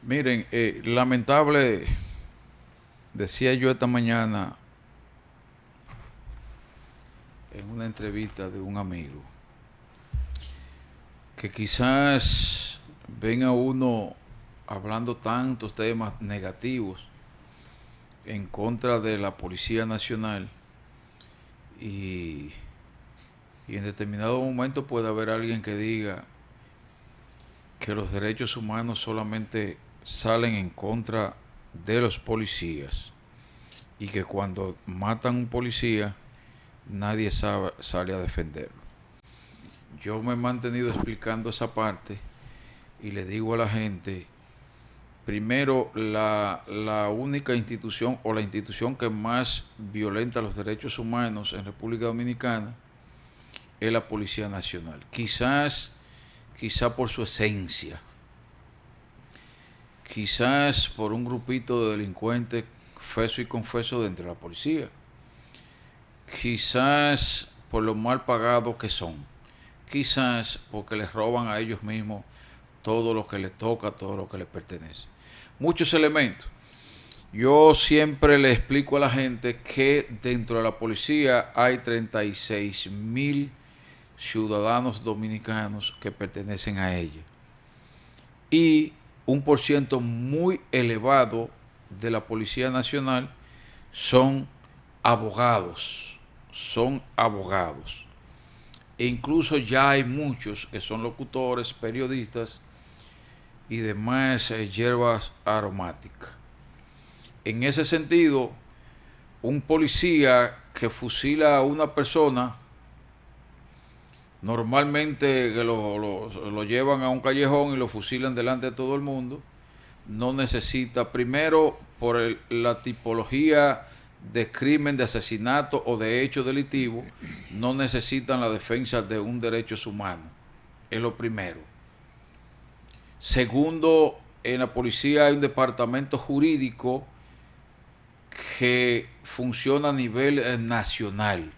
Miren, lamentable, decía yo esta mañana en una entrevista de un amigo, que quizás venga uno hablando tantos temas negativos en contra de la Policía Nacional y, y en determinado momento puede haber alguien que diga que los derechos humanos solamente salen en contra de los policías y que cuando matan a un policía nadie sale a defenderlo. Yo me he mantenido explicando esa parte y le digo a la gente, primero, la única institución o la institución que más violenta los derechos humanos en República Dominicana es la Policía Nacional. Quizá por su esencia, quizás por un grupito de delincuentes feso y confeso dentro de la policía, quizás por lo mal pagados que son, quizás porque les roban a ellos mismos todo lo que les toca, todo lo que les pertenece. Muchos elementos. Yo siempre le explico a la gente que dentro de la policía hay 36.000 ciudadanos dominicanos que pertenecen a ella. Y un por ciento muy elevado de la Policía Nacional son abogados. Son abogados. E incluso ya hay muchos que son locutores, periodistas y demás hierbas aromáticas. En ese sentido, un policía que fusila a una persona, normalmente que lo llevan a un callejón y lo fusilan delante de todo el mundo, no necesita, primero por la tipología de crimen, de asesinato o de hecho delictivo, no necesitan la defensa de un derecho humano. Es lo primero. Segundo, en la policía hay un departamento jurídico que funciona a nivel nacional.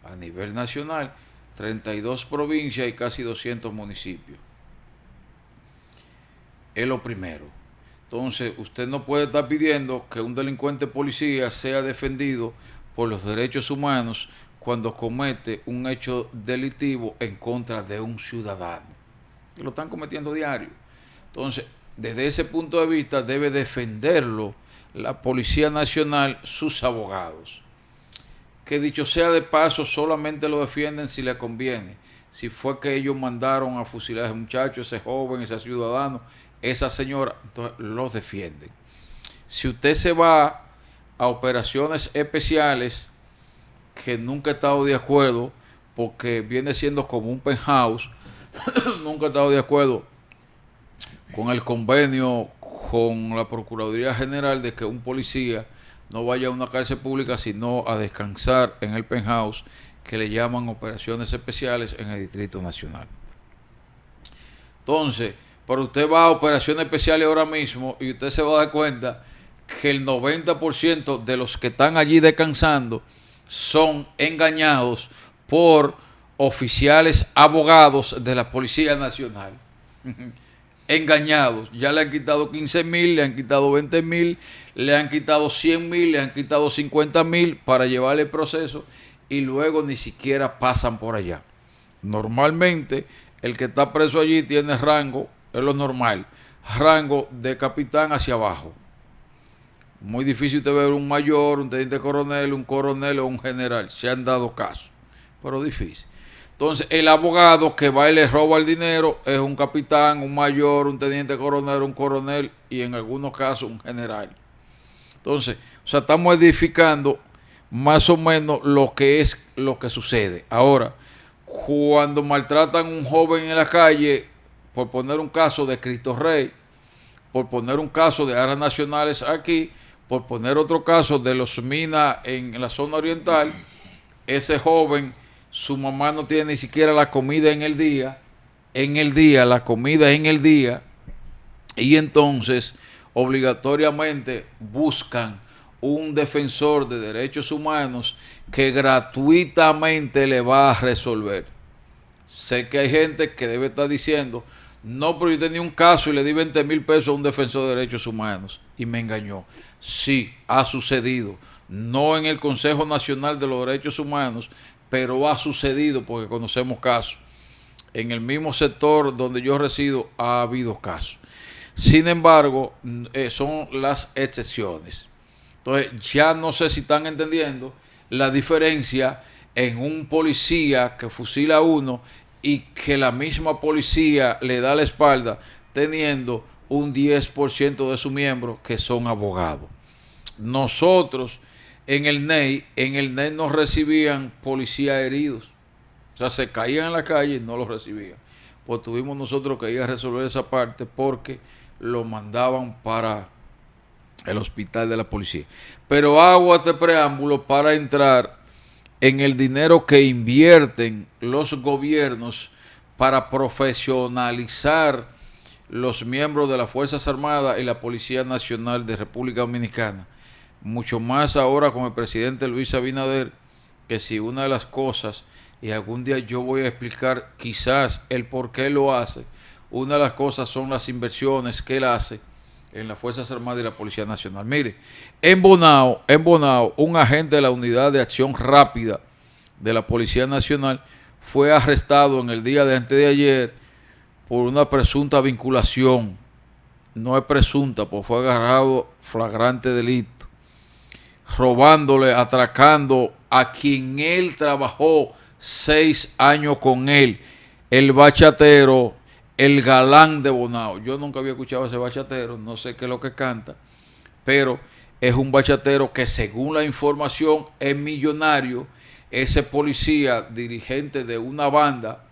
A nivel nacional, 32 provincias y casi 200 municipios. Es lo primero. Entonces, usted no puede estar pidiendo que un delincuente policía sea defendido por los derechos humanos cuando comete un hecho delictivo en contra de un ciudadano, que lo están cometiendo diario. Entonces, desde ese punto de vista, debe defenderlo la Policía Nacional, sus abogados. Que dicho sea de paso, solamente lo defienden si le conviene. Si fue que ellos mandaron a fusilar a ese muchacho, ese joven, ese ciudadano, esa señora, entonces los defienden. Si usted se va a operaciones especiales, que nunca he estado de acuerdo, porque viene siendo como un penthouse, nunca he estado de acuerdo con el convenio con la Procuraduría General de que un policía no vaya a una cárcel pública sino a descansar en el penthouse, que le llaman operaciones especiales en el Distrito Nacional. Entonces, pero usted va a operaciones especiales ahora mismo y usted se va a dar cuenta que el 90% de los que están allí descansando son engañados por oficiales abogados de la Policía Nacional. Engañados. Ya le han quitado 15.000, le han quitado 20.000, le han quitado 100.000, le han quitado 50.000 para llevarle el proceso y luego ni siquiera pasan por allá. Normalmente el que está preso allí tiene rango, es lo normal, rango de capitán hacia abajo. Muy difícil usted ver un mayor, un teniente coronel, un coronel o un general. Se han dado casos, pero difícil. Entonces, el abogado que va y le roba el dinero es un capitán, un mayor, un teniente coronel, un coronel y en algunos casos un general. Entonces, o sea, estamos edificando más o menos lo que es lo que sucede. Ahora, cuando maltratan a un joven en la calle, por poner un caso de Cristo Rey, por poner un caso de Aras Nacionales aquí, por poner otro caso de los Minas en la zona oriental, ese joven, su mamá no tiene ni siquiera la comida la comida en el día, y entonces obligatoriamente buscan un defensor de derechos humanos que gratuitamente le va a resolver. Sé que hay gente que debe estar diciendo, No, pero yo tenía un caso y le di 20,000 pesos a un defensor de derechos humanos y me engañó. Sí, ha sucedido. No en el Consejo Nacional de los Derechos Humanos, pero ha sucedido porque conocemos casos. En el mismo sector donde yo resido ha habido casos. Sin embargo, son las excepciones. Entonces, ya no sé si están entendiendo la diferencia en un policía que fusila a uno y que la misma policía le da la espalda teniendo un 10% de sus miembros que son abogados. Nosotros en el NEI nos recibían policías heridos. O sea, se caían en la calle y no los recibían. Pues tuvimos nosotros que ir a resolver esa parte porque lo mandaban para el hospital de la policía. Pero hago este preámbulo para entrar en el dinero que invierten los gobiernos para profesionalizar los miembros de las Fuerzas Armadas y la Policía Nacional de República Dominicana. Mucho más ahora con el presidente Luis Abinader, que si una de las cosas, y algún día yo voy a explicar quizás el por qué lo hace, una de las cosas son las inversiones que él hace en las Fuerzas Armadas y la Policía Nacional. Mire, en Bonao, un agente de la Unidad de Acción Rápida de la Policía Nacional fue arrestado en el día de antes de ayer por una presunta vinculación. No es presunta, pues fue agarrado flagrante delito, robándole, atracando a quien él trabajó 6 años con él, el bachatero, el galán de Bonao. Yo nunca había escuchado a ese bachatero, no sé qué es lo que canta, pero es un bachatero que según la información es millonario. Ese policía, dirigente de una banda,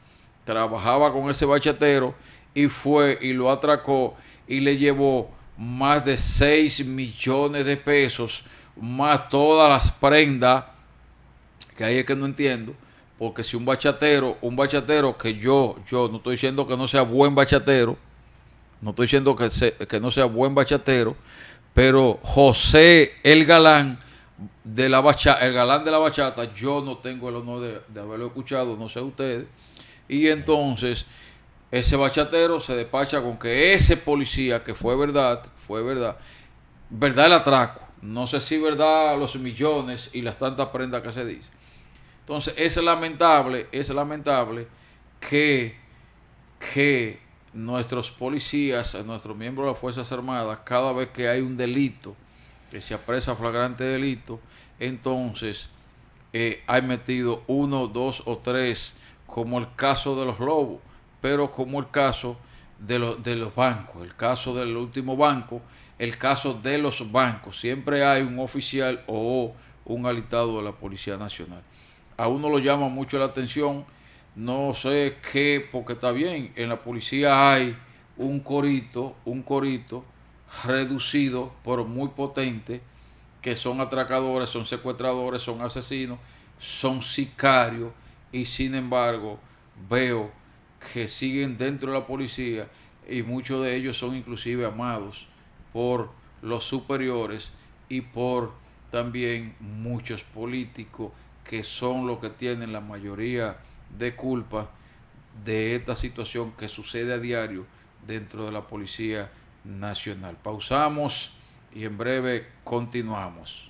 trabajaba con ese bachatero y fue y lo atracó y le llevó más de 6 millones de pesos, más todas las prendas, que ahí es que no entiendo, porque si un bachatero que yo no estoy diciendo que no sea buen bachatero, no estoy diciendo que no sea buen bachatero, pero José el galán el galán de la bachata, yo no tengo el honor de haberlo escuchado, no sé ustedes. Y entonces ese bachatero se despacha con que ese policía, que fue verdad el atraco, no sé si verdad los millones y las tantas prendas que se dice. Entonces es lamentable que, que nuestros policías, nuestros miembros de las Fuerzas Armadas, cada vez que hay un delito, que se apresa flagrante delito, entonces hay metido uno, dos o tres, como el caso de los lobos, pero como el caso de los bancos, el caso del último banco, el caso de los bancos. Siempre hay un oficial o un alitado de la Policía Nacional. A uno lo llama mucho la atención, no sé qué, porque está bien, en la policía hay un corito reducido, pero muy potente, que son atracadores, son secuestradores, son asesinos, son sicarios, y sin embargo veo que siguen dentro de la policía y muchos de ellos son inclusive amados por los superiores y por también muchos políticos que son los que tienen la mayoría de culpa de esta situación que sucede a diario dentro de la Policía Nacional. Pausamos y en breve continuamos.